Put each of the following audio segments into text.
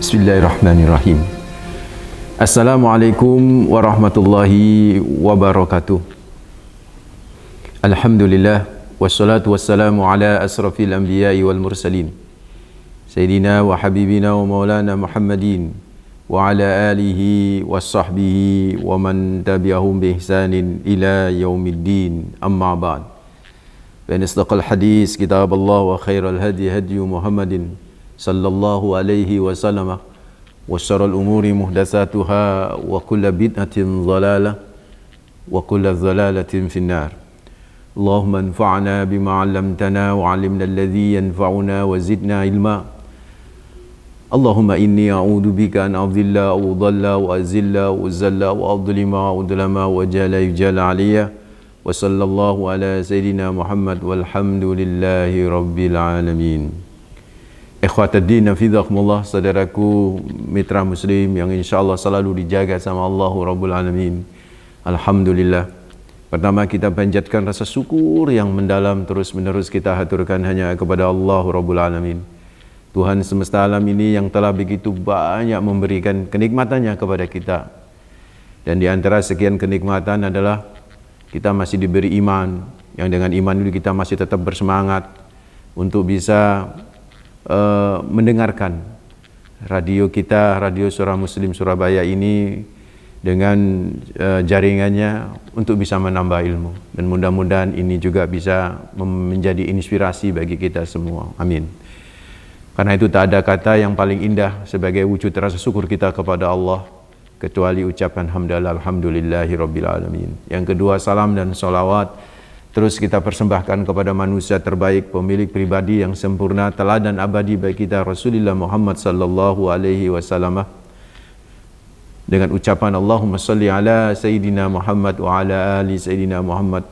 Bismillahirrahmanirrahim. Assalamualaikum warahmatullahi wabarakatuh. Alhamdulillah, wassalatu wassalamu ala asrafil anbiya'i wal mursalin, Sayyidina wa habibina wa maulana Muhammadin wa ala alihi wa sahbihi wa man tabi'ahum bi ihsanin ila yaumiddin, amma ba'd. Fa asdaqal hadis kitab Allah wa khairal hadi hadi Muhammadin sallallahu alaihi wasallam, wa syarrul umuri muhdatsatuha, wa kullu bid'atin dhalalah, wa kullu dhalalatin finnar. Allahumma anfa'na bima 'allamtana wa 'allimna alladhi yanfa'una wa zidna ilma. Allahumma inni a'udzu bika an adhilla aw dhalla wa azilla wa zalla wa adlima wa udlama wa jala yujala 'alayya. Wa sallallahu ala sayyidina Muhammad walhamdulillahi rabbil alamin. Ikhwatuddin hafizakumullah, saudaraku mitra muslim yang insyaallah selalu dijaga sama Allah Rabbul Alamin. Alhamdulillah. Pertama, kita panjatkan rasa syukur yang mendalam terus menerus kita haturkan hanya kepada Allah Rabbul Alamin, Tuhan semesta alam ini yang telah begitu banyak memberikan kenikmatannya kepada kita. Dan di antara sekian kenikmatan adalah kita masih diberi iman, yang dengan iman itu kita masih tetap bersemangat untuk bisa mendengarkan radio kita, Radio Suara Muslim Surabaya ini dengan jaringannya untuk bisa menambah ilmu, dan mudah-mudahan ini juga bisa menjadi inspirasi bagi kita semua. Amin. Karena itu tak ada kata yang paling indah sebagai wujud rasa syukur kita kepada Allah kecuali ucapan hamdalah alhamdulillahi rabbil alamin. Yang kedua, salam dan salawat terus kita persembahkan kepada manusia terbaik, pemilik pribadi yang sempurna, teladan abadi bagi kita, Rasulullah Muhammad sallallahu alaihi wasallam, dengan ucapan Allahumma salli ala Sayyidina Muhammad wa ala ali Sayyidina Muhammad.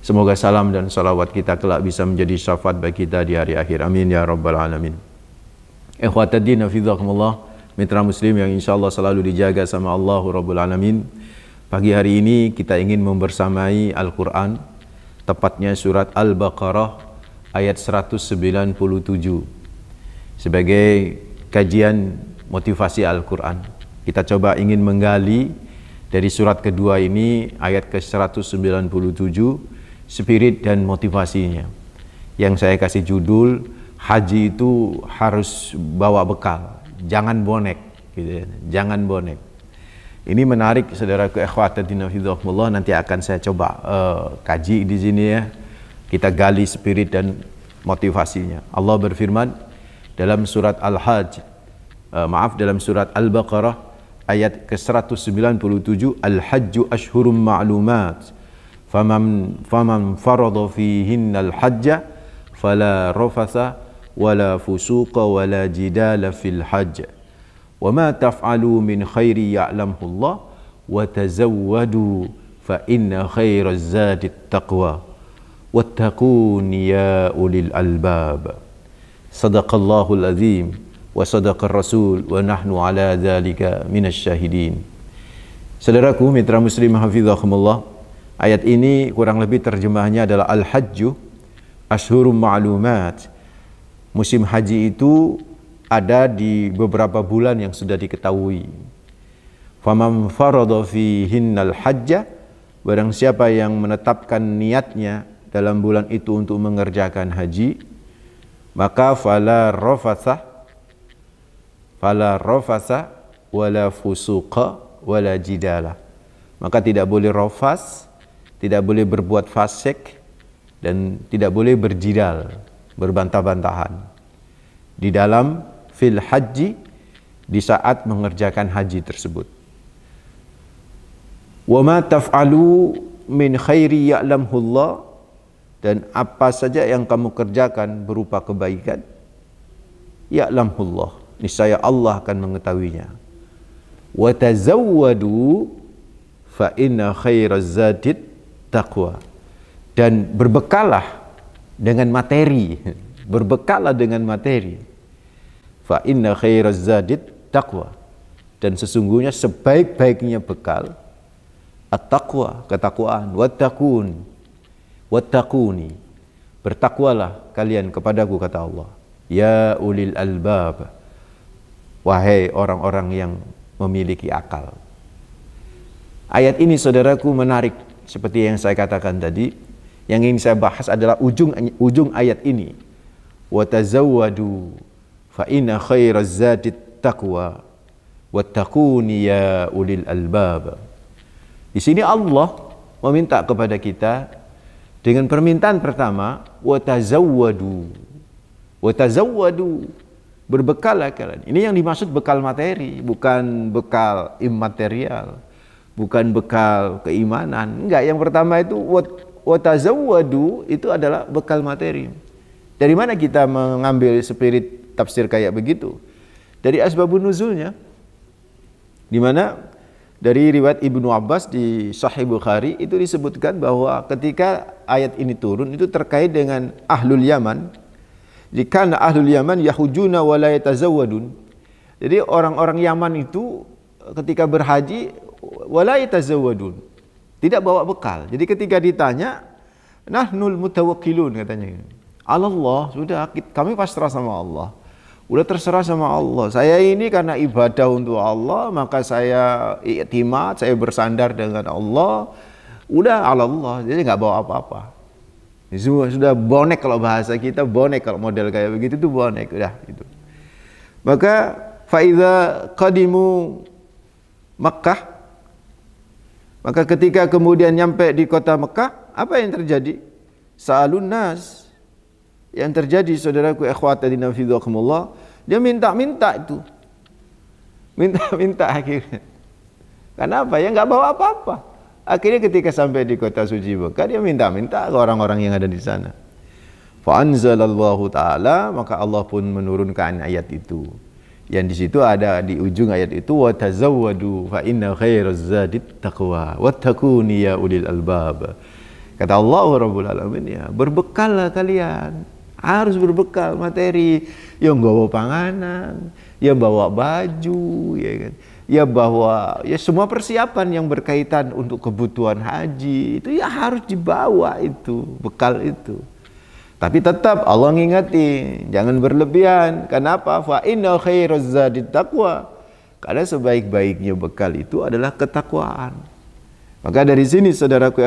Semoga salam dan salawat kita kelak bisa menjadi syafaat bagi kita di hari akhir. Amin ya rabbal alamin. Ikhwatuddin hafizakumullah, mitra muslim yang insyaallah selalu dijaga sama Allah Rabbul Alamin. Pagi hari ini kita ingin membersamai Al-Quran, tepatnya surat Al-Baqarah ayat 197 sebagai kajian motivasi Al-Quran. Kita coba ingin menggali dari surat kedua ini, ayat ke-197, spirit dan motivasinya, yang saya kasih judul haji itu harus bawa bekal, jangan bonek gitu ya. Jangan bonek. Ini menarik, saudaraku ikhwatuddin hafizakumullah. Nanti akan saya coba kaji di sini ya. Kita gali spirit dan motivasinya. Allah berfirman dalam surat Al-Hajj, dalam surat Al-Baqarah ayat ke-197, Al-Hajju ashhurum ma'lumat, faman farada fihinna al-hajja fala rafatha wala fusuqa wala jidala fil hajj. وَمَا تَفْعَلُوا مِنْ خَيْرٍ يَعْلَمْهُ اللَّهُ وَتَزَوَّدُوا فَإِنَّ خَيْرَ الزَّادِ التَّقْوَى وَاتَّقُونِ يَا أُولِي الْأَلْبَابِ. صَدَقَ اللَّهُ الْعَظِيمُ وَصَدَقَ الرَّسُولُ وَنَحْنُ عَلَى ذَلِكَ مِنَ الشَّاهِدِينَ. Saudaraku mitra muslim hafizakumullah, ayat ini kurang lebih terjemahnya adalah Al-Hajju ashhurum ma'lumat. Musim haji itu ada di beberapa bulan yang sudah diketahui. Faman farada fihinnal hajja, barang siapa yang menetapkan niatnya dalam bulan itu untuk mengerjakan haji, maka fala rafatha wala fusuqa wala jidala. Maka tidak boleh rafas, tidak boleh berbuat fasik, dan tidak boleh berjidal, berbantah-bantahan di dalam fil haji, di saat mengerjakan haji tersebut. Wa ma taf'alu min khairi ya'lamhu Allah, dan apa saja yang kamu kerjakan berupa kebaikan, ya'lamhu Allah, niscaya Allah akan mengetahuinya. Wa tazawwadu fa inna khairaz zadid taqwa, dan berbekalah dengan materi, berbekalah dengan materi. Fa inna khairaz zadid taqwa, dan sesungguhnya sebaik-baiknya bekal at-taqwa, ketakwaan. Wattaquni, bertakwalah kalian kepadaku, kata Allah. Ya ulil albab, wahai orang-orang yang memiliki akal. Ayat ini saudaraku menarik seperti yang saya katakan tadi. Yang ingin saya bahas adalah ujung ayat ini. Wa tazawwadu fa inna khairaz zadi taqwa wattaquni ya ulil albab. Di sini Allah meminta kepada kita dengan permintaan pertama, wa tazawwadu. Wa tazawwadu, berbekallah kalian. Ini yang dimaksud bekal materi, bukan bekal imaterial, bukan bekal keimanan. Enggak, yang pertama itu wa tazawwadu itu adalah bekal materi. Dari mana kita mengambil spirit tafsir kayak begitu? Dari asbabun nuzulnya, di mana dari riwayat Ibnu Abbas di Sahih Bukhari itu disebutkan bahwa ketika ayat ini turun itu terkait dengan ahlul Yaman. Jika ahlul Yaman yahujuna wa la yatazawwadun. Jadi orang-orang Yaman itu ketika berhaji wa la yatazawwadun, tidak bawa bekal. Jadi ketika ditanya, nahnul mutawakkilun katanya. Allah, sudah kami pasrah sama Allah. Udah terserah sama Allah. Saya ini karena ibadah untuk Allah, maka saya i'timad, saya bersandar dengan Allah. Udah Allah, jadi nggak bawa apa-apa. Sudah bonek kalau bahasa kita, bonek kalau model kayak begitu tuh bonek, udah gitu. Maka faidza qadimu Makkah, maka ketika kemudian nyampe di kota Mekah, apa yang terjadi? Sa'alun nas. Yang terjadi saudaraku ikhwatadina fidzakumullah, dia minta-minta itu. Minta-minta akhirnya. Kenapa? Ya nggak bawa apa-apa. Akhirnya ketika sampai di kota suci Mekah, dia minta-minta ke orang-orang yang ada di sana. Fa anzalallahu taala, maka Allah pun menurunkan ayat itu. Yang di situ ada di ujung ayat itu, wa tazawwadu fa inna khairaz zadit taqwa wattaquni ya ulil albab. Kata Allah Rabbul Alamin, ya, berbekallah kalian. Harus berbekal materi, yang bawa panganan, yang bawa baju, ya kan, ya bawa ya semua persiapan yang berkaitan untuk kebutuhan haji itu ya harus dibawa itu bekal itu. Tapi tetap Allah ngingetin, jangan berlebihan. Kenapa? Fa inna khairaz zadit taqwa. Karena sebaik-baiknya bekal itu adalah ketakwaan. Maka dari sini saudaraku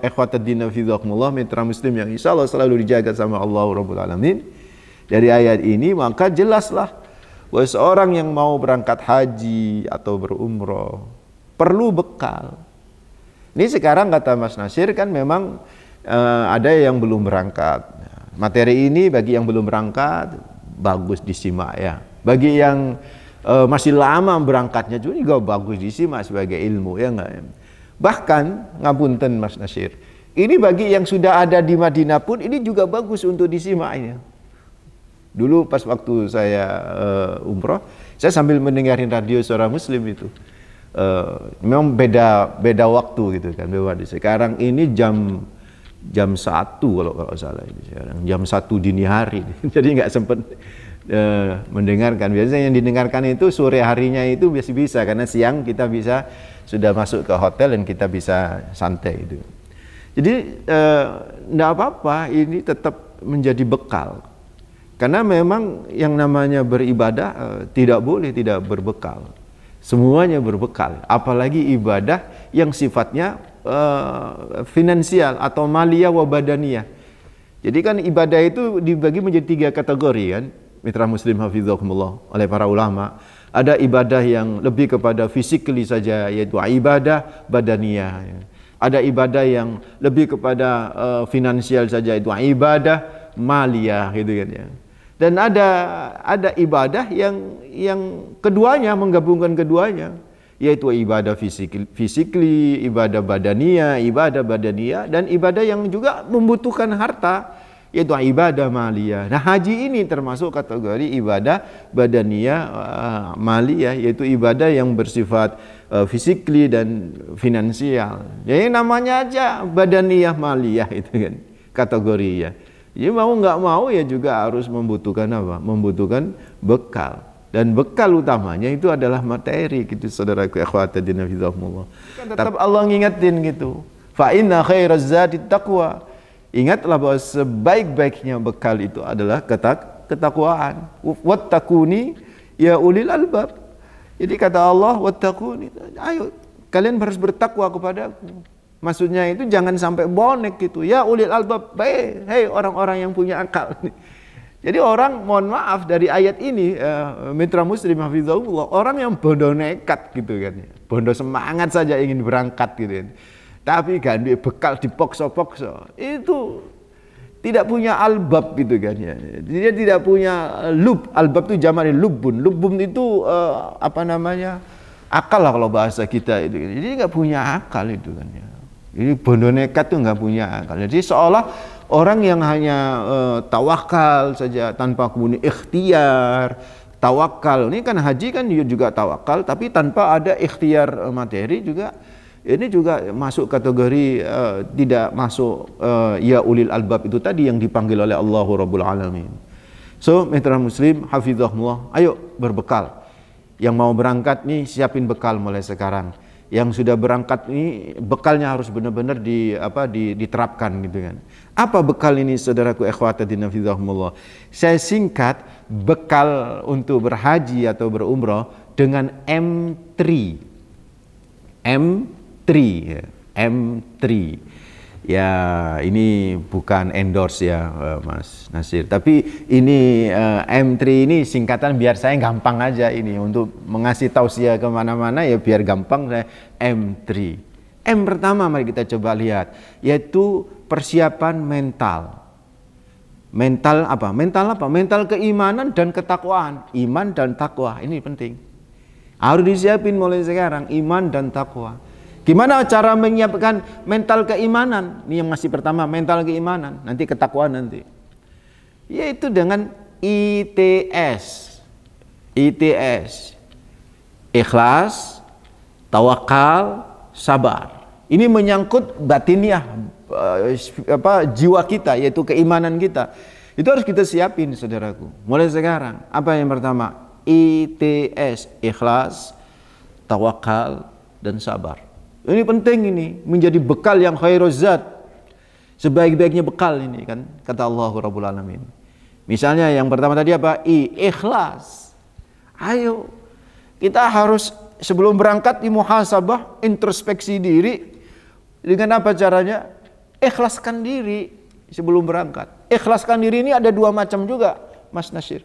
ikhwatadina fidzakumullah, mitra muslim yang insyaallah selalu dijaga sama Allah Rabbul Alamin. Dari ayat ini maka jelaslah bahwa seorang yang mau berangkat haji atau berumroh perlu bekal. Ini sekarang kata Mas Nasir kan memang ada yang belum berangkat. Materi ini bagi yang belum berangkat bagus disimak ya. Bagi yang masih lama berangkatnya juga bagus disimak sebagai ilmu, ya enggak? Bahkan ngapunten Mas Nasir, ini bagi yang sudah ada di Madinah pun ini juga bagus untuk disimaknya. Dulu pas waktu saya umroh, saya sambil mendengarin radio Suara Muslim itu. Memang beda waktu gitu kan. Sekarang ini jam 1 kalau salah ini sekarang. Jam 1 dini hari. Jadi nggak sempat mendengarkan. Biasanya yang didengarkan itu sore harinya itu biasa bisa, karena siang kita bisa sudah masuk ke hotel dan kita bisa santai itu. Jadi enggak apa-apa, ini tetap menjadi bekal. Karena memang yang namanya beribadah tidak boleh tidak berbekal. Semuanya berbekal, apalagi ibadah yang sifatnya finansial atau maliyah wa badaniyah. Jadi kan ibadah itu dibagi menjadi 3 kategori kan, mitra muslim hafizakumullah, oleh para ulama. Ada ibadah yang lebih kepada physically saja, yaitu ibadah badaniyah. Ada ibadah yang lebih kepada finansial saja, itu ibadah maliyah gitu kan ya. Dan ada ibadah yang keduanya, menggabungkan keduanya, yaitu ibadah physically, ibadah badaniyah, dan ibadah yang juga membutuhkan harta, yaitu ibadah maliyah. Nah, haji ini termasuk kategori ibadah badaniyah maliyah, yaitu ibadah yang bersifat physically dan finansial. Jadi namanya aja badaniyah maliyah itu kan kategorinya. Jadi mau nggak mau ya juga harus membutuhkan apa? Membutuhkan bekal. Dan bekal utamanya itu adalah materi gitu, saudaraku ikhwatadina fillah. Tetap Allah ngingetin gitu. Fa inna khairaz zadi taqwa. Ingatlah bahwa sebaik-baiknya bekal itu adalah ketakwaan. Wattaquni ya ulil albab. Jadi kata Allah, wattaquni, ayo kalian harus bertakwa kepadaku. Maksudnya itu jangan sampai bonek gitu. Ya ulil albab, baik, hei orang-orang yang punya akal. Jadi orang, mohon maaf, dari ayat ini mitra muslim hafizahullah, orang yang bodoh nekat gitu kan ya. Bodoh semangat saja ingin berangkat gitu kan. Tapi kan bekal dipokso-pokso. Itu tidak punya albab gitu kan ya. Dia tidak punya lub. Albab itu jamaknya lubun. Lubun itu apa namanya? Akal lah kalau bahasa kita itu. Jadi nggak punya akal itu kan ya. Jadi bodoh nekat tuh nggak punya akal. Jadi seolah orang yang hanya tawakal saja tanpa kemudian ikhtiar, tawakal. Ini kan haji kan juga tawakal, tapi tanpa ada ikhtiar materi juga. Ini juga masuk kategori tidak masuk ya ulil albab itu tadi yang dipanggil oleh Allah Rabbul Alamin. So, mitra muslim, hafizahullah, ayo berbekal. Yang mau berangkat nih siapin bekal mulai sekarang. Yang sudah berangkat ini bekalnya harus benar-benar diterapkan gitu kan. Apa bekal ini saudaraku ikhwatadina fillah? Saya singkat bekal untuk berhaji atau berumrah dengan M3. M3 ya. M3. Ya, ini bukan endorse ya Mas Nasir, tapi ini M3 ini singkatan biar saya gampang aja ini untuk mengasih tausiah kemana-mana ya biar gampang saya M3. M pertama mari kita coba lihat, yaitu persiapan mental. Mental apa? Mental apa? Mental keimanan dan ketakwaan. Iman dan takwa, ini penting. Harus disiapin mulai sekarang, iman dan takwa. Gimana cara menyiapkan mental keimanan? Ini yang masih pertama, mental keimanan, nanti ketakwaan nanti. Yaitu dengan ITS. ITS. Ikhlas, tawakal, sabar. Ini menyangkut batiniah jiwa kita, yaitu keimanan kita. Itu harus kita siapin saudaraku. Mulai sekarang. Apa yang pertama? ITS, ikhlas, tawakal, dan sabar. Ini penting, ini menjadi bekal yang khairuzat, sebaik-baiknya bekal ini kan kata Allah Rabbul Alamin. Misalnya yang pertama tadi apa? Ikhlas. Ayo kita harus sebelum berangkat muhasabah, introspeksi diri. Dengan apa caranya? Ikhlaskan diri sebelum berangkat. Ikhlaskan diri ini ada dua macam juga Mas Nasir.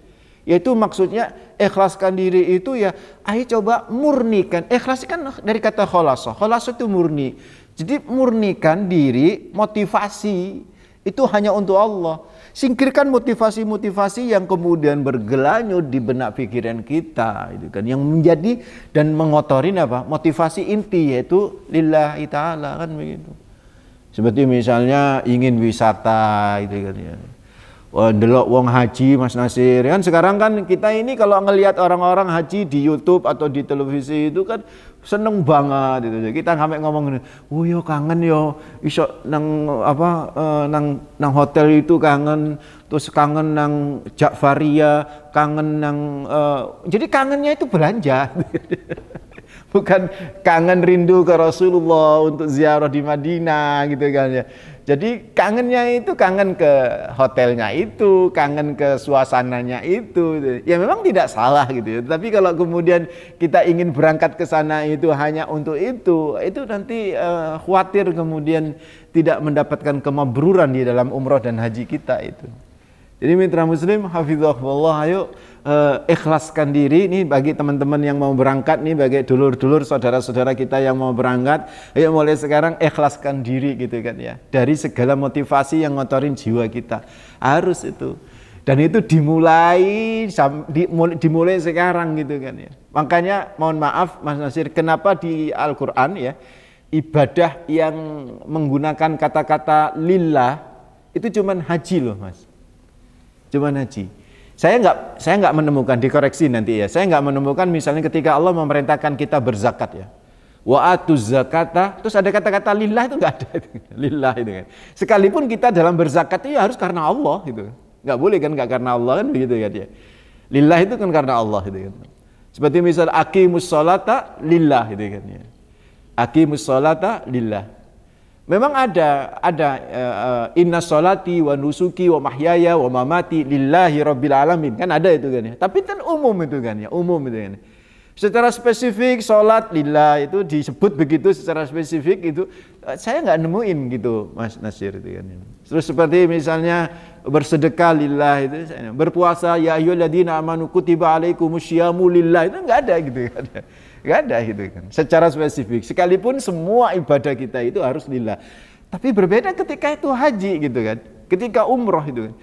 Yaitu maksudnya ikhlaskan diri itu ya, ayo coba murnikan. Ikhlas kan dari kata kholasah. Kholasah itu murni. Jadi murnikan diri, motivasi itu hanya untuk Allah. Singkirkan motivasi-motivasi yang kemudian bergelanyut di benak pikiran kita, itu kan yang menjadi dan mengotorin apa? Motivasi inti yaitu lillahi ta'ala kan begitu. Seperti misalnya ingin wisata itu kan ya. Delok wong haji Mas Nasir kan sekarang kan kita ini kalau ngelihat orang-orang haji di YouTube atau di televisi itu kan seneng banget gitu. Kita sampai ngomong, "Oh yo kangen yo iso nang apa nang hotel itu kangen, terus kangen nang Ja'fariyah, kangen nang jadi kangennya itu belanja." Bukan kangen rindu ke Rasulullah untuk ziarah di Madinah gitu kan ya. Jadi kangennya itu kangen ke hotelnya itu, kangen ke suasananya itu. Ya memang tidak salah gitu ya. Tapi kalau kemudian kita ingin berangkat ke sana itu hanya untuk itu nanti khawatir kemudian tidak mendapatkan kemabruran di dalam umroh dan haji kita itu. Jadi mitra muslim hafizahullah, ayo ikhlaskan diri nih bagi teman-teman yang mau berangkat nih, bagi dulur-dulur saudara-saudara kita yang mau berangkat, ayo mulai sekarang ikhlaskan diri gitu kan ya, dari segala motivasi yang ngotorin jiwa kita. Harus itu, dan itu dimulai sekarang gitu kan ya. Makanya mohon maaf Mas Nasir, kenapa di Al-Quran ya ibadah yang menggunakan kata-kata lillah itu cuman haji loh Mas, cuman haji. Saya nggak menemukan, dikoreksi nanti ya. Saya nggak menemukan misalnya ketika Allah memerintahkan kita berzakat ya. Wa atuz zakata, terus ada kata-kata lillah itu nggak ada. Lillah itu kan. Sekalipun kita dalam berzakat itu harus karena Allah gitu. Nggak boleh kan nggak karena Allah kan begitu kan ya. Lillah itu kan karena Allah gitu kan. Seperti misal aqimus sholata lillah gitu kan ya. Aqimus sholata lillah. Memang ada inna sholati wa nusuki wa mahyaya wa mamati lillahi rabbil alamin, kan ada itu kan ya. Tapi kan umum itu kan ya, umum itu kan. Secara spesifik sholat lillah itu disebut begitu secara spesifik itu saya nggak nemuin gitu Mas Nasir itu kan. Terus seperti misalnya bersedekah lillah itu, berpuasa ya ayyuhalladzina amanu kutiba alaikumusyamu lillah itu nggak ada gitu kan. Nggak ada gitu kan. Secara spesifik sekalipun semua ibadah kita itu harus lillah. Tapi berbeda ketika itu haji gitu kan. Ketika umroh itu kan.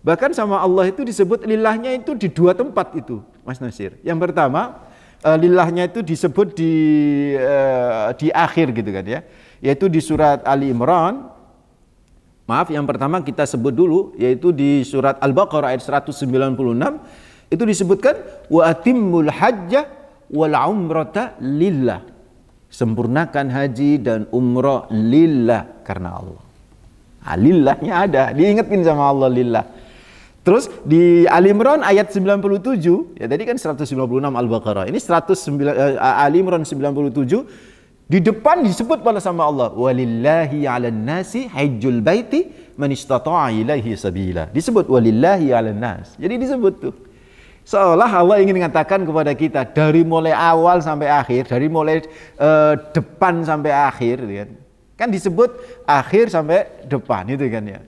Bahkan sama Allah itu disebut lillahnya itu di dua tempat itu Mas Nasir. Yang pertama lillahnya itu disebut di akhir gitu kan ya, yaitu di surat Ali Imran. Maaf, yang pertama kita sebut dulu, yaitu di surat Al-Baqarah ayat 196 itu disebutkan wa atimmul hajja wal umrata lillah, sempurnakan haji dan umrah lillah, karena Allah. Lillahnya ada, diingetin sama Allah lillah. Terus di Ali Imran ayat 97, ya tadi kan 196 Al-Baqarah, ini Ali Imran 97, di depan disebut pada sama Allah, walillahi 'alan nasi hajjul baiti man istata'a ilaihi sabila. Disebut walillahi 'alan nas. Jadi disebut tuh. Seolah Allah ingin mengatakan kepada kita dari mulai awal sampai akhir, dari mulai depan sampai akhir gitu kan. Kan disebut akhir sampai depan itu kan ya.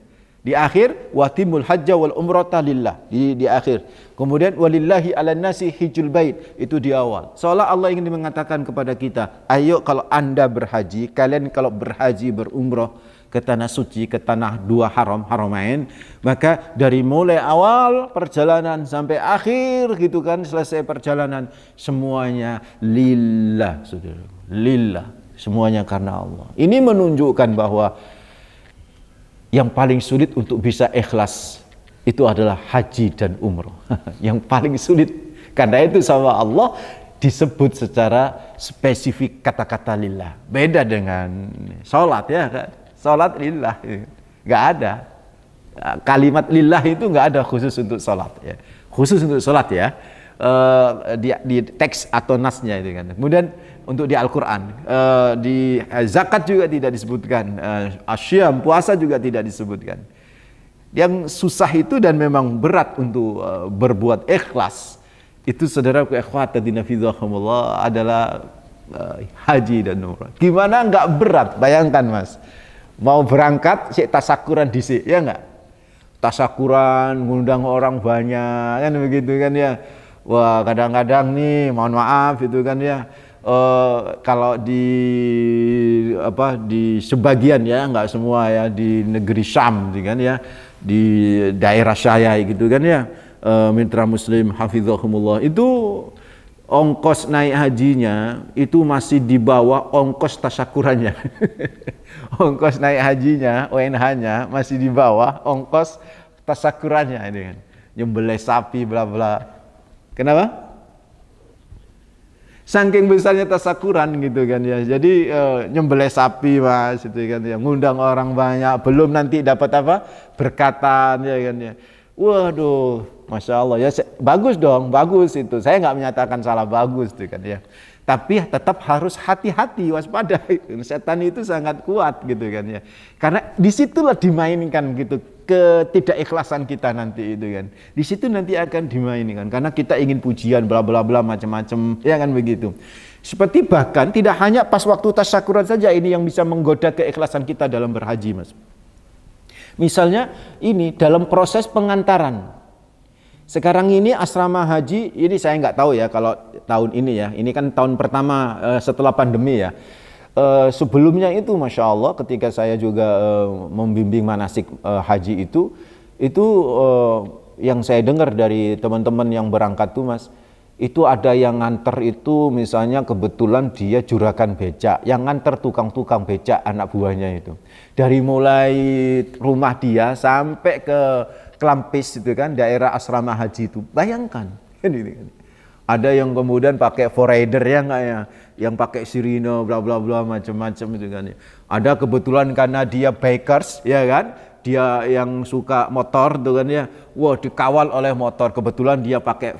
Di akhir watimul hajja wal umrata lillah di akhir. Kemudian walillahi 'alan nasi hijjul bait itu di awal. Seolah Allah ingin mengatakan kepada kita, ayo kalau Anda berhaji, kalian kalau berhaji berumrah ke tanah suci, ke tanah dua haramain, maka dari mulai awal perjalanan sampai akhir gitu kan, selesai perjalanan semuanya lillah, Saudara. Lillah, semuanya karena Allah. Ini menunjukkan bahwa yang paling sulit untuk bisa ikhlas itu adalah haji dan umroh. Yang paling sulit. Karena itu sama Allah disebut secara spesifik kata-kata lillah. Beda dengan sholat ya kan. Sholat lillah. Nggak ada. Kalimat lillah itu nggak ada khusus untuk sholat. Ya. Khusus untuk sholat ya. Di teks atau nasnya itu kan. Kemudian untuk di Al-Quran, di zakat juga tidak disebutkan, asyam, puasa juga tidak disebutkan. Yang susah itu dan memang berat untuk berbuat ikhlas itu, saudaraku ikhwatadina fidzakumullah, adalah haji dan umrah. Gimana nggak berat? Bayangkan Mas, mau berangkat sik tasakuran dhisik, ya nggak? Tasakuran, ngundang orang banyak, kan begitu kan ya. Wah, kadang-kadang nih, mohon maaf itu kan ya. Kalau di sebagian ya, nggak semua ya, di negeri Syam kan ya, di daerah saya gitu kan ya, mitra muslim hafizahumullah, itu ongkos naik hajinya itu masih di bawah ongkos tasyakurannya. Ongkos naik hajinya, ONH-nya masih di bawah ongkos tasyakurannya ini kan. Nyembelih sapi bla bla. Kenapa? Saking besarnya tasakuran gitu kan ya. Jadi nyembelih sapi Mas itu kan ya, ngundang orang banyak, belum nanti dapat apa? Berkatan ya kan ya. Waduh, Masya Allah ya, bagus dong, bagus itu. Saya nggak menyatakan salah, bagus itu kan ya. Tapi tetap harus hati-hati, waspada. Setan itu sangat kuat gitu kan ya. Karena disitulah dimainkan gitu ketidakikhlasan kita nanti itu kan. Di situ nanti akan dimainkan karena kita ingin pujian bla bla bla macam-macam, ya kan begitu. Seperti bahkan tidak hanya pas waktu tasyakuran saja ini yang bisa menggoda keikhlasan kita dalam berhaji Mas. Misalnya ini dalam proses pengantaran. Sekarang ini asrama haji, ini saya nggak tahu ya kalau tahun ini ya, ini kan tahun pertama setelah pandemi ya. Sebelumnya itu Masya Allah ketika saya juga membimbing manasik haji itu yang saya dengar dari teman-teman yang berangkat tuh Mas, itu ada yang nganter itu misalnya kebetulan dia juragan becak, yang nganter tukang-tukang becak anak buahnya itu. Dari mulai rumah dia sampai ke Klampis itu kan, daerah asrama haji itu. Bayangkan. Ada yang kemudian pakai forrider ya nggak ya, yang pakai sirine bla bla bla macam-macam itu kan ya. Ada kebetulan karena dia bikers ya kan, dia yang suka motor tuh kan ya. Wah, dikawal oleh motor. Kebetulan dia pakai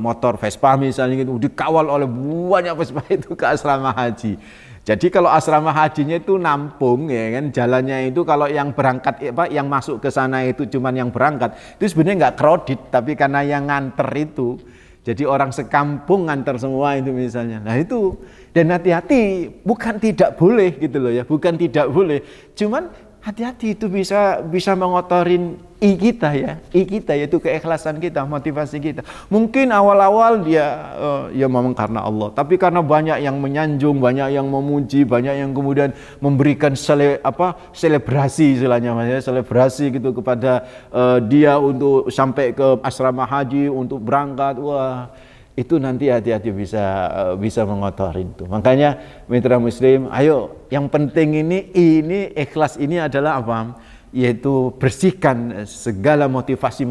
motor Vespa misalnya gitu, dikawal oleh banyak Vespa itu ke asrama haji. Jadi kalau asrama hajinya itu nampung ya kan, jalannya itu kalau yang berangkat yang masuk ke sana itu cuman yang berangkat, itu sebenarnya nggak crowded, tapi karena yang nganter itu, jadi orang sekampung nganter semua itu misalnya. Nah itu, dan hati-hati, bukan tidak boleh gitu loh ya, bukan tidak boleh, cuman hati-hati itu bisa mengotorin kita yaitu keikhlasan kita, motivasi kita. Mungkin awal-awal dia ya memang karena Allah, tapi karena banyak yang menyanjung, banyak yang memuji, banyak yang kemudian memberikan selebrasi istilahnya, selebrasi gitu kepada dia untuk sampai ke asrama haji, untuk berangkat. Wah, itu nanti hati-hati bisa mengotorin tuh. Makanya mitra muslim, ayo yang penting ini ikhlas ini adalah apa? Yaitu bersihkan segala motivasi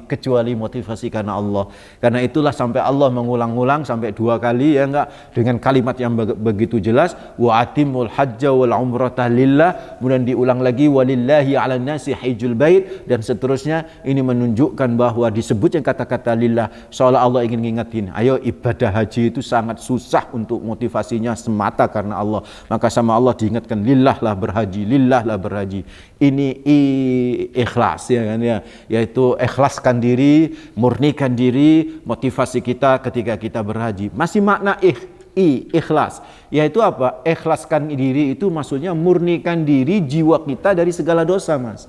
kecuali motivasi karena Allah. Karena itulah sampai Allah mengulang-ulang sampai 2 kali ya enggak, dengan kalimat yang begitu jelas, wa atimul hajja wal umrata lillah, kemudian diulang lagi walillahi 'alan nasi hajjul bait, dan seterusnya. Ini menunjukkan bahwa disebutnya kata-kata lillah seolah Allah ingin ngingetin, ayo ibadah haji itu sangat susah untuk motivasinya semata karena Allah. Maka sama Allah diingatkan, lillah lah berhaji. Ini ikhlas ya kan ya, yaitu ikhlaskan diri, murnikan diri, motivasi kita ketika kita berhaji. Masih makna ikhlas, yaitu apa? Ikhlaskan diri itu maksudnya murnikan diri jiwa kita dari segala dosa, Mas.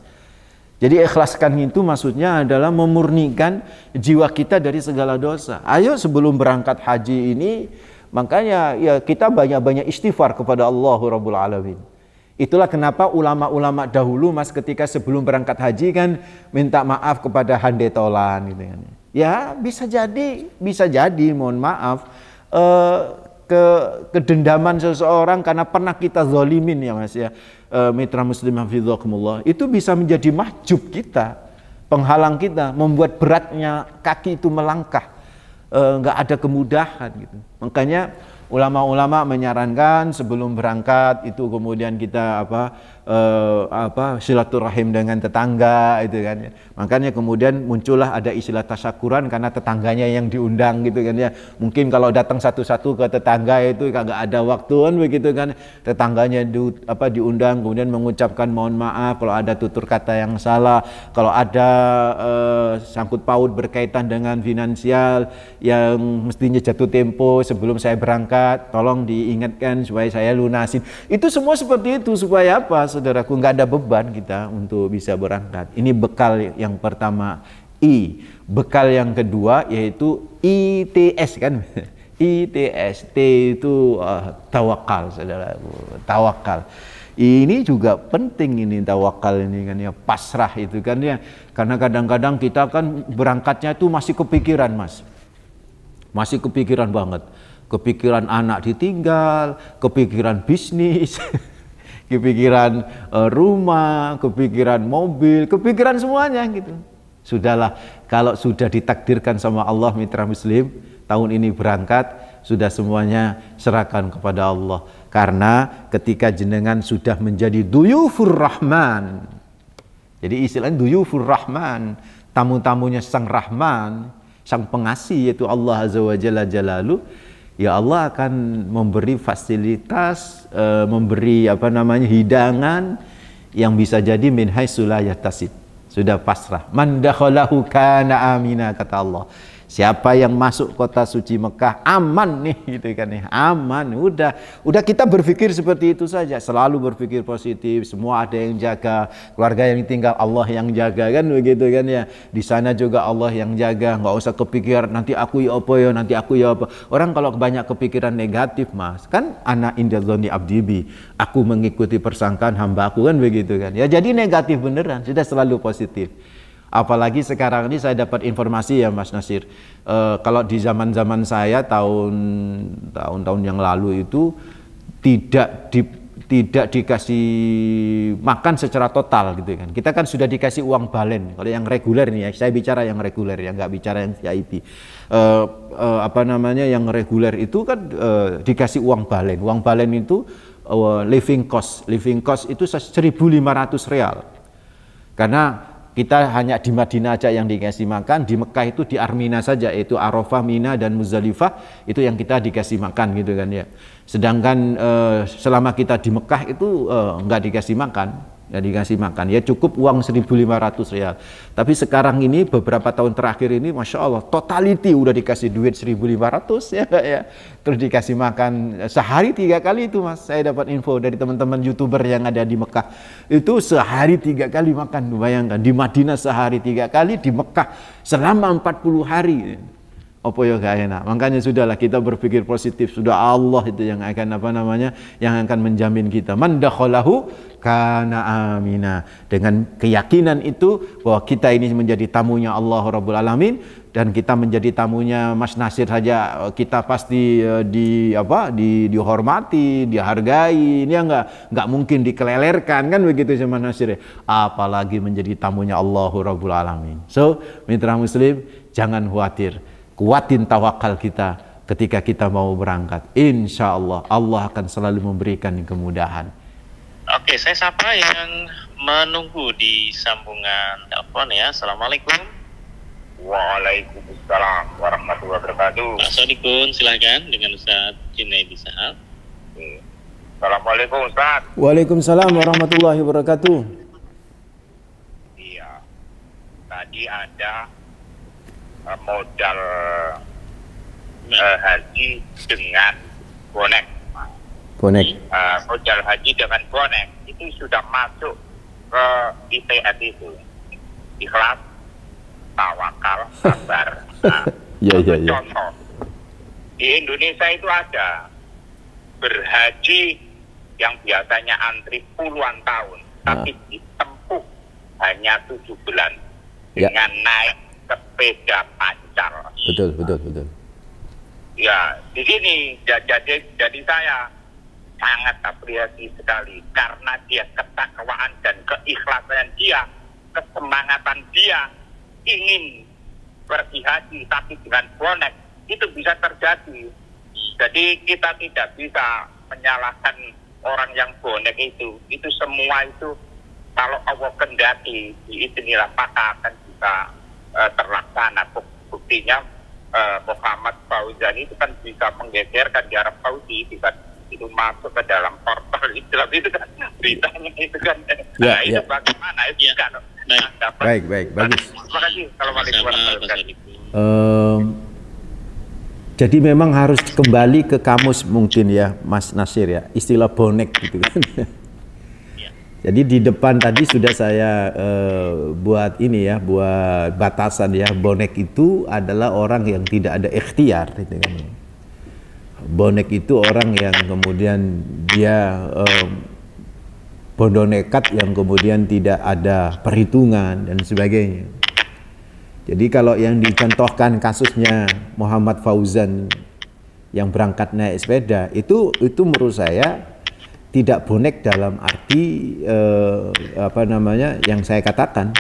Jadi ikhlaskan itu maksudnya adalah memurnikan jiwa kita dari segala dosa. Ayo sebelum berangkat haji ini, makanya ya kita banyak-banyak istighfar kepada Allah Rabbul Alamin. Itulah kenapa ulama-ulama dahulu, Mas, ketika sebelum berangkat haji kan minta maaf kepada handetolan gitu kan. Ya bisa jadi mohon maaf kedendaman seseorang karena pernah kita zalimin ya, Mas ya. Mitra muslim hafizakumullah, itu bisa menjadi mahjub kita, penghalang kita, membuat beratnya kaki itu melangkah, nggak ada kemudahan gitu. Makanya ulama-ulama menyarankan sebelum berangkat itu kemudian kita silaturahim dengan tetangga itu kan ya. Makanya kemudian muncullah ada istilah tasyakuran karena tetangganya yang diundang gitu kan ya. Mungkin kalau datang satu-satu ke tetangga itu kagak ada waktuan begitu kan. Tetangganya diundang kemudian mengucapkan mohon maaf kalau ada tutur kata yang salah, kalau ada sangkut paut berkaitan dengan finansial yang mestinya jatuh tempo sebelum saya berangkat, tolong diingatkan supaya saya lunasin. Itu semua seperti itu supaya apa, saudaraku, nggak ada beban kita untuk bisa berangkat. Ini bekal yang pertama, bekal yang kedua yaitu ITS kan. ITS, T itu tawakal, saudaraku, tawakal. Ini juga penting, ini tawakal ini kan ya, pasrah itu kan ya. Karena kadang-kadang kita kan berangkatnya itu masih kepikiran, Mas. Masih kepikiran banget. Kepikiran anak ditinggal, kepikiran bisnis, kepikiran rumah, kepikiran mobil, kepikiran semuanya gitu. Sudahlah, kalau sudah ditakdirkan sama Allah, mitra muslim, tahun ini berangkat, sudah semuanya serahkan kepada Allah. Karena ketika jenengan sudah menjadi duyufur rahman, jadi istilahnya duyufur rahman, tamu-tamunya sang rahman, sang pengasih, yaitu Allah Azza wa Jalla Jalaluh, ya Allah akan memberi fasilitas, memberi hidangan yang bisa jadi min haitsu la yahtasib. Sudah pasrah. Man dakhalahu kana amina, kata Allah. Siapa yang masuk kota suci Mekah aman nih gitu kan ya, aman. Udah kita berpikir seperti itu saja, selalu berpikir positif, semua ada yang jaga, keluarga yang tinggal Allah yang jaga kan begitu kan ya. Di sana juga Allah yang jaga, nggak usah kepikiran nanti aku ya apa ya, nanti aku ya apa. Orang kalau banyak kepikiran negatif, Mas, kan ana indadzoni abdibi, aku mengikuti persangkaan hamba aku kan begitu kan. Ya jadi negatif beneran, sudah selalu positif. Apalagi sekarang ini saya dapat informasi ya, Mas Nasir, kalau di zaman-zaman saya tahun-tahun yang lalu itu tidak dikasih makan secara total gitu kan. Kita kan sudah dikasih uang balen. Kalau yang reguler nih ya, saya bicara yang reguler ya, nggak bicara yang VIP. Yang reguler itu kan dikasih uang balen. Uang balen itu living cost itu 1.500 real. Karena kita hanya di Madinah aja yang dikasih makan, di Mekah itu di Armina saja, yaitu Arafah, Mina dan Muzdalifah itu yang kita dikasih makan gitu kan ya. Sedangkan selama kita di Mekah itu nggak dikasih makan, nggak dikasih makan, ya cukup uang 1.500 rial. Tapi sekarang ini beberapa tahun terakhir ini, masya Allah, totality udah dikasih duit 1.500 ya, ya. Terus dikasih makan sehari 3 kali itu mas. Saya dapat info dari teman-teman YouTuber yang ada di Mekah, itu sehari 3 kali makan. Bayangkan, di Madinah sehari 3 kali, di Mekah selama 40 hari. Apa ya gak enak. Makanya sudahlah kita berpikir positif. Sudah Allah itu yang akan yang akan menjamin kita. Man dakhalahu kana amina. Dengan keyakinan itu bahwa kita ini menjadi tamunya Allah Rabbul Alamin, dan kita menjadi tamunya Mas Nasir saja kita pasti dihormati, dihargai. Ini enggak mungkin dikelelerkan kan begitu sama Nasir. Apalagi menjadi tamunya Allah Rabbul Alamin. So, mitra muslim, jangan khawatir. Kuatin tawakal kita ketika kita mau berangkat. Insya Allah, Allah akan selalu memberikan kemudahan. Oke, saya sapa yang menunggu di sambungan telepon ya. Assalamualaikum. Waalaikumsalam warahmatullahi wabarakatuh. Pak Sodikun, silakan dengan Ustaz Junaidi Sahal. Assalamualaikum Ustaz. Waalaikumsalam warahmatullahi wabarakatuh. Iya, tadi ada modal haji dengan bonek. Modal haji dengan bonek itu sudah masuk ke ITS itu. Ikhlas, tawakal, sabar. Nah, ya. Contoh di Indonesia itu ada berhaji yang biasanya antri puluhan tahun, tapi ditempuh hanya 7 bulan dengan naik sepeda pancar. Betul. Ya, di sini jadi saya sangat apresiasi sekali karena dia ketakwaan dan keikhlasan dia, kesemangatan dia ingin pergi haji tapi dengan bonek itu bisa terjadi. Jadi kita tidak bisa menyalahkan orang yang bonek itu. Itu semua itu kalau Allah kendaki diiznilah maka akan bisa terlaksana. Buktinya Muhammad Fauzan itu kan bisa menggegerkan di Arab Saudi, bisa itu masuk ke dalam portal Islam itu kan beritanya itu kan. Itu bagaimana itu kan. Baik, bagus. Terima kasih. Assalamualaikum warahmatullahi wabarakatuh. Jadi memang harus kembali ke kamus mungkin ya Mas Nasir ya, istilah bonek gitu kan. Jadi di depan tadi sudah saya buat ini ya, buat batasan ya, bonek itu adalah orang yang tidak ada ikhtiar gitu kan. Bonek itu orang yang kemudian dia bodoh nekat yang kemudian tidak ada perhitungan dan sebagainya. Jadi kalau yang dicontohkan kasusnya Muhammad Fauzan yang berangkat naik sepeda itu menurut saya tidak bonek dalam arti yang saya katakan.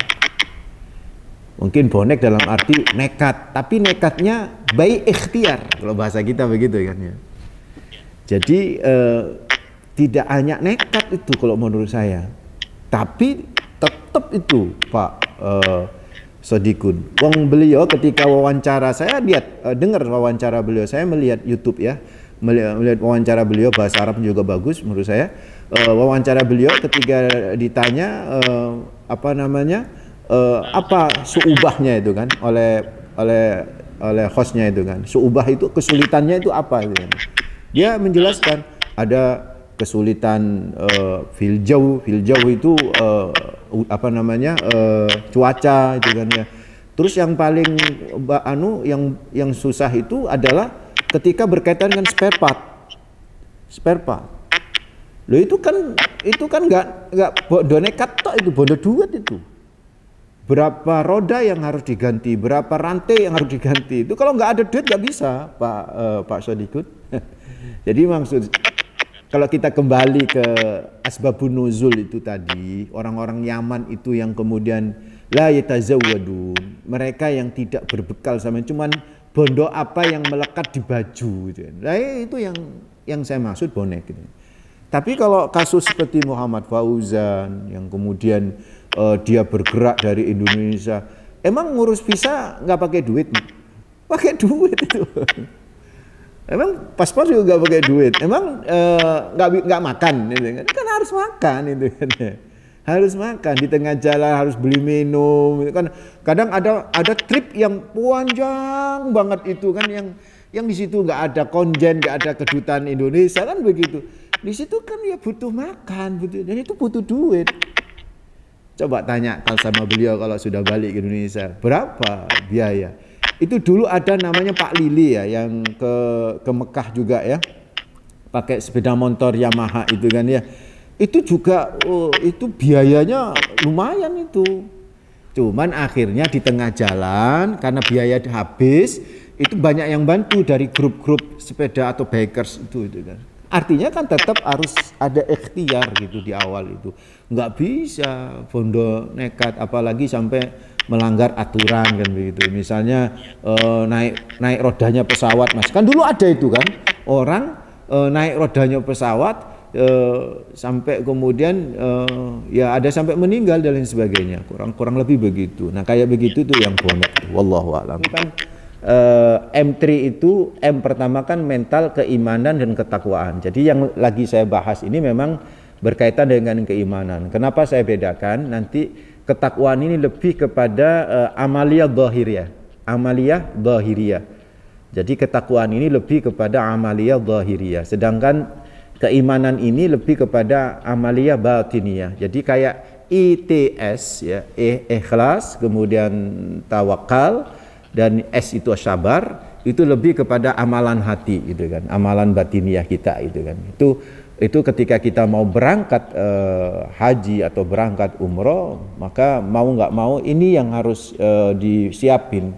Mungkin bonek dalam arti nekat, tapi nekatnya baik ikhtiar kalau bahasa kita begitu kan ya. Jadi tidak hanya nekat itu kalau menurut saya, tapi tetap itu Pak Sodikun. Beliau ketika wawancara saya dengar wawancara beliau, saya melihat YouTube ya. Melihat wawancara beliau, bahasa Arab juga bagus menurut saya. Wawancara beliau ketika ditanya apa suubahnya itu kan oleh hostnya itu kan, suubah itu kesulitannya itu apa itu kan. Dia menjelaskan ada kesulitan fil jauh itu cuaca itu kan ya. Terus yang paling yang susah itu adalah ketika berkaitan dengan spare part. Loh itu kan nggak bodoh nekat tok, itu bodoh duit itu. Berapa roda yang harus diganti, berapa rantai yang harus diganti. Itu kalau nggak ada duit nggak bisa, Pak Sodikut. Jadi maksud kalau kita kembali ke asbabun nuzul itu tadi, orang-orang Yaman itu yang kemudian la yatazawwadun, mereka yang tidak berbekal sama cuman bondo apa yang melekat di baju gitu. Nah, itu yang saya maksud bonek gitu. Tapi kalau kasus seperti Muhammad Fauzan yang kemudian dia bergerak dari Indonesia, emang ngurus visa nggak pakai duit? Pakai duit itu. Emang paspor juga nggak pakai duit. Emang nggak makan, gitu kan? Kan harus makan itu kan. Harus makan di tengah jalan, harus beli minum. Kan kadang ada trip yang panjang banget itu kan, yang di situ nggak ada konjen, nggak ada kedutaan Indonesia kan begitu. Di situ kan ya butuh makan, dan itu butuh duit. Coba tanya kalau sama beliau kalau sudah balik ke Indonesia, berapa biaya? Itu dulu ada namanya Pak Lili ya, yang ke Mekah juga ya, pakai sepeda motor Yamaha itu kan ya. Itu juga itu biayanya lumayan itu. Cuman akhirnya di tengah jalan karena biaya habis, itu banyak yang bantu dari grup-grup sepeda atau bikers itu kan. Artinya kan tetap harus ada ikhtiar gitu di awal itu. Nggak bisa bondo nekat, apalagi sampai melanggar aturan kan begitu. Misalnya naik rodanya pesawat, Mas. Kan dulu ada itu kan, orang naik rodanya pesawat sampai kemudian ya ada sampai meninggal dan lain sebagainya. Kurang lebih begitu. Nah kayak begitu tuh yang bonek. Wallahu a'lam. Kan M3 itu, M pertama kan mental, keimanan dan ketakwaan. Jadi yang lagi saya bahas ini memang berkaitan dengan keimanan. Kenapa saya bedakan? Nanti ketakwaan ini lebih kepada amaliyah dhahiriyah. Amaliyah dhahiriyah. Jadi ketakwaan ini lebih kepada amaliyah dhahiriyah. Sedangkan keimanan ini lebih kepada amaliyah batiniyah. Jadi kayak ITS ya, ikhlas, kemudian tawakal, dan S itu sabar, itu lebih kepada amalan hati gitu kan, amalan batiniah kita itu kan. Itu ketika kita mau berangkat haji atau berangkat umroh, maka mau nggak mau ini yang harus disiapin.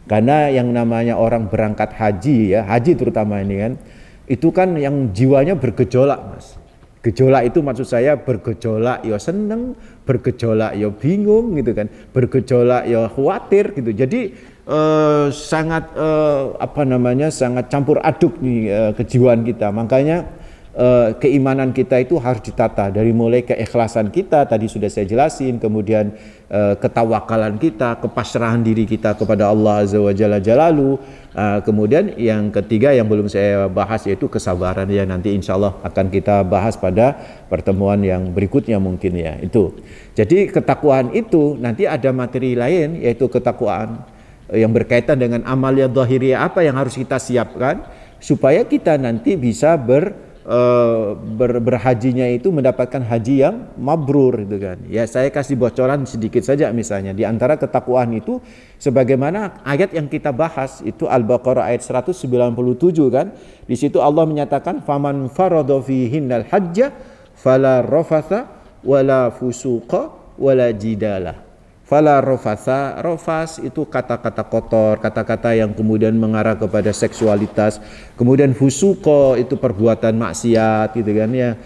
Karena yang namanya orang berangkat haji ya, haji terutama ini kan, itu kan yang jiwanya bergejolak, Mas. Gejolak itu maksud saya bergejolak ya seneng, bergejolak ya bingung gitu kan, bergejolak ya khawatir gitu. Jadi sangat sangat campur aduk nih kejiwaan kita. Makanya keimanan kita itu harus ditata dari mulai keikhlasan kita tadi sudah saya jelasin, kemudian ketawakalan kita, kepasrahan diri kita kepada Allah Azza wa Jalla Jalalu. Kemudian yang ketiga yang belum saya bahas yaitu kesabaran, ya nanti insya Allah akan kita bahas pada pertemuan yang berikutnya mungkin ya itu. Jadi ketakwaan itu nanti ada materi lain yaitu ketakwaan yang berkaitan dengan amaliyah dhahiriyah, apa yang harus kita siapkan supaya kita nanti bisa berhajinya itu mendapatkan haji yang mabrur gitu kan. Ya saya kasih bocoran sedikit saja, misalnya di antara ketakwaan itu sebagaimana ayat yang kita bahas itu Al-Baqarah ayat 197 kan. Di situ Allah menyatakan faman farada fihinnal hajja fala rafatha wala fusuqa wala jidala. Fala rofatha, rofas itu kata-kata kotor, kata-kata yang kemudian mengarah kepada seksualitas. Kemudian fusuko itu perbuatan maksiat gitu kan ya.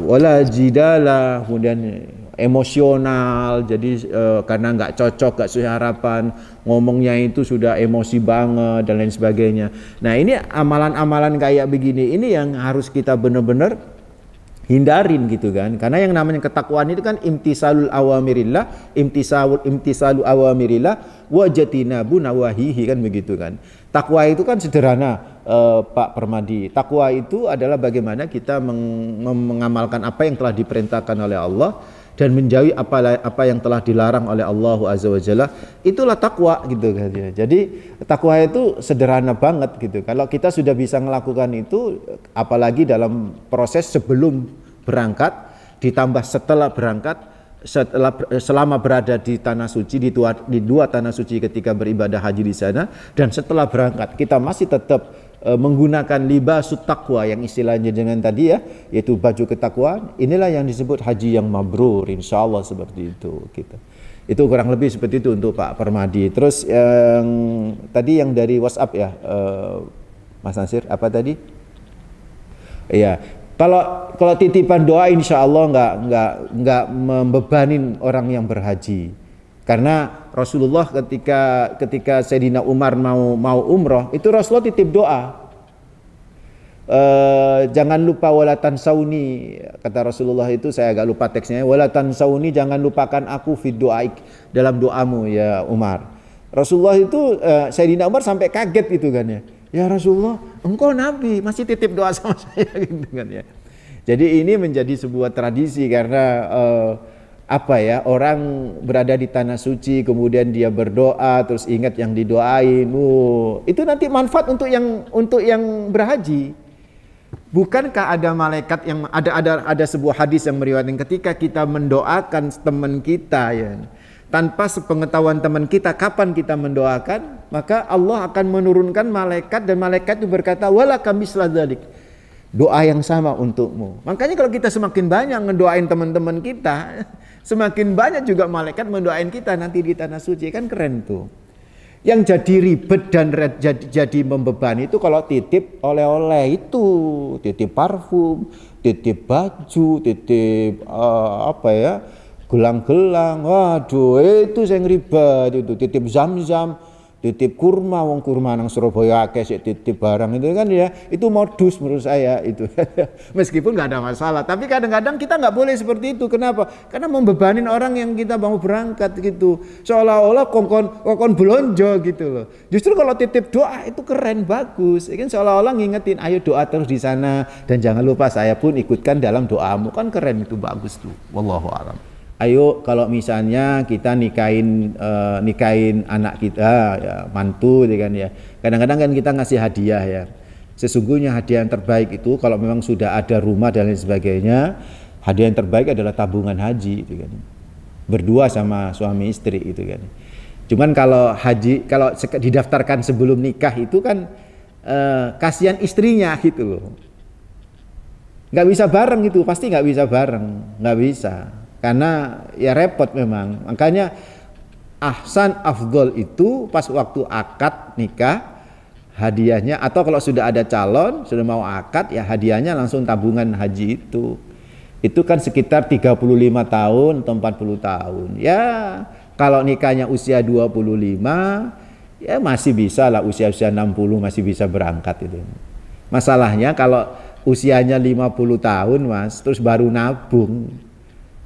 Wala jidala, kemudian emosional, jadi karena nggak cocok, nggak sesuai harapan, ngomongnya itu sudah emosi banget dan lain sebagainya. Nah ini amalan-amalan kayak begini ini yang harus kita benar-benar hindarin gitu kan, karena yang namanya ketakwaan itu kan imtisalul awamirillah, imtisalu awamirillah wajatinabu nawahihi kan begitu kan. Takwa itu kan sederhana Pak Permadi. Takwa itu adalah bagaimana kita mengamalkan apa yang telah diperintahkan oleh Allah dan menjauhi apa yang telah dilarang oleh Allah Azza wa Jalla. Itulah takwa gitu kan. Jadi takwa itu sederhana banget gitu. Kalau kita sudah bisa melakukan itu, apalagi dalam proses sebelum berangkat, ditambah setelah berangkat, selama berada di tanah suci, di dua tanah suci ketika beribadah haji di sana, dan setelah berangkat kita masih tetap menggunakan libasut taqwa yang istilahnya dengan tadi ya, yaitu baju ketakwaan. Inilah yang disebut haji yang mabrur, insya Allah seperti itu kita. Itu kurang lebih seperti itu untuk Pak Permadi. Terus yang tadi yang dari WhatsApp ya, Mas Nasir apa tadi? Iya. Kalau titipan doa insya Allah nggak membebanin orang yang berhaji, karena Rasulullah ketika Sayyidina Umar mau umroh itu Rasulullah titip doa. Jangan lupa walatan sauni, kata Rasulullah itu, saya agak lupa teksnya, walatan sauni, jangan lupakan aku fid doaik, dalam doamu ya Umar. Rasulullah itu Sayyidina Umar sampai kaget itu kan ya. Ya Rasulullah, engkau Nabi masih titip doa sama saya gitu kan ya. Jadi ini menjadi sebuah tradisi karena orang berada di tanah suci kemudian dia berdoa terus ingat yang didoain. Itu nanti manfaat untuk yang berhaji. Bukankah ada malaikat yang ada sebuah hadis yang meriwayatkan ketika kita mendoakan teman kita ya, tanpa sepengetahuan teman kita kapan kita mendoakan, maka Allah akan menurunkan malaikat dan malaikat itu berkata walaka misla dzalik, doa yang sama untukmu. Makanya kalau kita semakin banyak ngedoain teman-teman kita, semakin banyak juga malaikat mendoain kita nanti di tanah suci, kan keren tuh. Yang jadi ribet dan jadi membebani itu kalau titip oleh-oleh itu, titip parfum, titip baju, titip gelang-gelang, waduh itu yang ribet itu, titip zam-zam, titip kurma, wong kurma nang Surabaya akeh sik titip barang itu kan ya, itu modus menurut saya itu. Meskipun nggak ada masalah, tapi kadang-kadang kita nggak boleh seperti itu. Kenapa? Karena membebanin orang yang kita mau berangkat gitu, seolah-olah kokon belonjo gitu loh. Justru kalau titip doa itu keren, bagus, kan seolah-olah ngingetin, ayo doa terus di sana dan jangan lupa saya pun ikutkan dalam doamu, kan keren itu, bagus tuh. Wallahu a'lam. Ayo kalau misalnya kita nikahin anak kita ya, mantu kan ya. Kadang-kadang kan kita ngasih hadiah ya. Sesungguhnya hadiah yang terbaik itu kalau memang sudah ada rumah dan lain sebagainya, hadiah yang terbaik adalah tabungan haji itu kan. Berdua sama suami istri itu kan. Cuman kalau didaftarkan sebelum nikah itu kan kasihan istrinya gitu loh. Nggak bisa bareng gitu, pasti nggak bisa bareng, nggak bisa. Karena ya repot memang. Makanya ahsan afdol itu pas waktu akad nikah hadiahnya, atau kalau sudah ada calon sudah mau akad ya hadiahnya langsung tabungan haji itu. Itu kan sekitar 35 tahun atau 40 tahun. Ya kalau nikahnya usia 25 ya masih bisa lah, usia-usia 60 masih bisa berangkat itu. Masalahnya kalau usianya 50 tahun Mas terus baru nabung,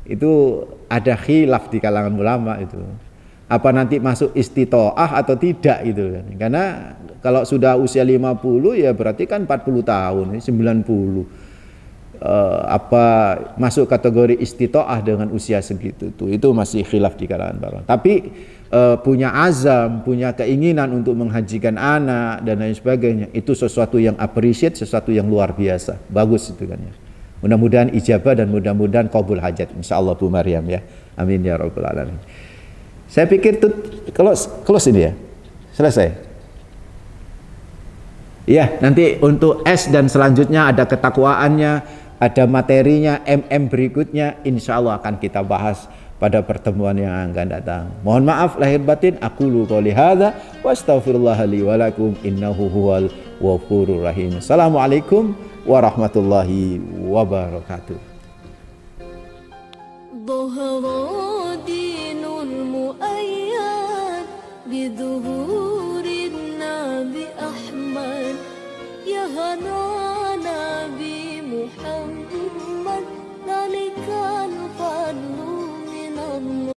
itu ada khilaf di kalangan ulama itu. Apa nanti masuk istitoah atau tidak gitu kan. Karena kalau sudah usia 50 ya berarti kan 40 tahun, 90. Masuk kategori istitoah dengan usia segitu tuh. Itu masih khilaf di kalangan ulama. Tapi punya azam, punya keinginan untuk menghajikan anak dan lain sebagainya, itu sesuatu yang appreciate, sesuatu yang luar biasa. Bagus itu kan ya. Mudah-mudahan ijabah dan mudah-mudahan qabul hajat insyaallah Bu Maryam ya. Amin ya rabbal alamin. Saya pikir itu close ini ya. Selesai. Ya, nanti untuk S dan selanjutnya ada ketakwaannya, ada materinya, berikutnya insyaallah akan kita bahas pada pertemuan yang akan datang. Mohon maaf lahir batin, aqulu qouli hadza wa astaghfirullah li wa lakum innahu huwal ghafurur rahim. Assalamualaikum warahmatullahi wabarakatuh. Dhuhra dinul muayyad biduhurin Nabi Ahmad ya